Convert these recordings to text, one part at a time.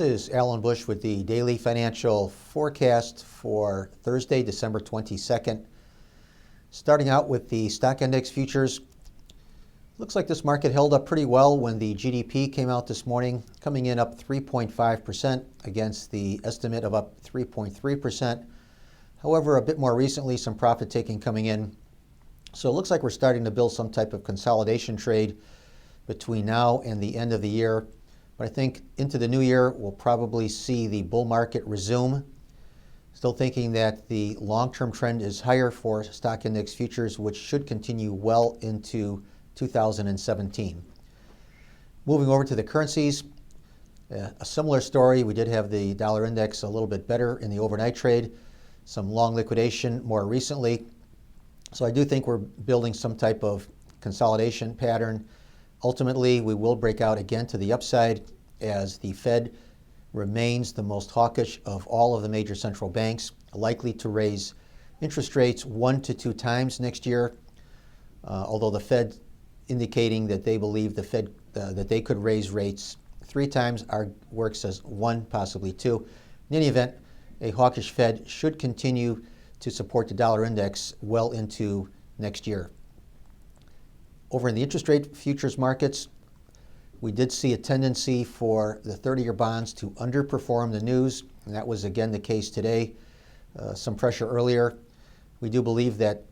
This is Alan Bush with the Daily Financial Forecast for Thursday, December 22nd. Starting out with the stock index futures. Looks like this market held up pretty well when the GDP came out this morning, coming in up 3.5% against the estimate of up 3.3%. However, a bit more recently, some profit taking coming in. So it looks like we're starting to build some type of consolidation trade between now and the end of the year. But I think into the new year, we'll probably see the bull market resume. Still thinking that the long-term trend is higher for stock index futures, which should continue well into 2017. Moving over to the currencies, a similar story. We did have the dollar index a little bit better in the overnight trade, some long liquidation more recently. So I do think we're building some type of consolidation pattern. Ultimately, we will break out again to the upside as the Fed remains the most hawkish of all of the major central banks, likely to raise interest rates 1 to 2 times next year, although the Fed indicating that they believe that they could raise rates 3 times. Our work says 1, possibly 2. In any event, a hawkish Fed should continue to support the dollar index well into next year. Over in the interest rate futures markets, we did see a tendency for the 30-year bonds to underperform the news, and that was again the case today. Some pressure earlier. We do believe that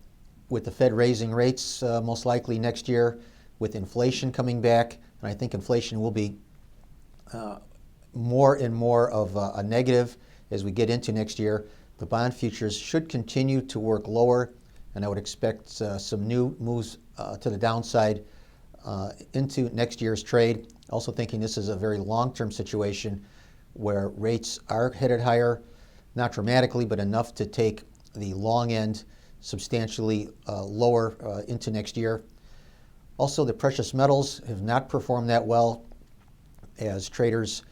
with the Fed raising rates most likely next year, with inflation coming back, and I think inflation will be more and more of a negative as we get into next year, the bond futures should continue to work lower, and I would expect some new moves to the downside into next year's trade. Also thinking this is a very long-term situation where rates are headed higher, not dramatically, but enough to take the long end substantially lower into next year. Also, the precious metals have not performed that well as traders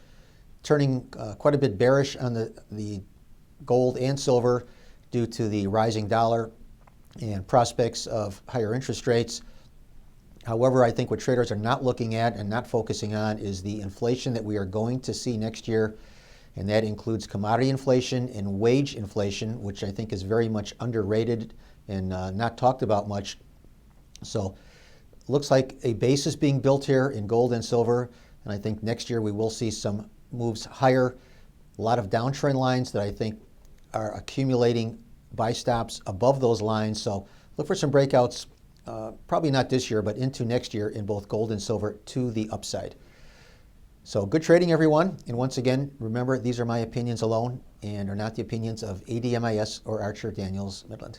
turning quite a bit bearish on the gold and silver due to the rising dollar and prospects of higher interest rates. However, I think what traders are not looking at and not focusing on is the inflation that we are going to see next year, and that includes commodity inflation and wage inflation, which I think is very much underrated and not talked about much. So looks like a base is being built here in gold and silver, and I think next year we will see some moves higher. A lot of downtrend lines that I think are accumulating buy stops above those lines. So look for some breakouts, probably not this year, but into next year in both gold and silver to the upside. So good trading, everyone. And once again, remember, these are my opinions alone and are not the opinions of ADMIS or Archer Daniels Midland.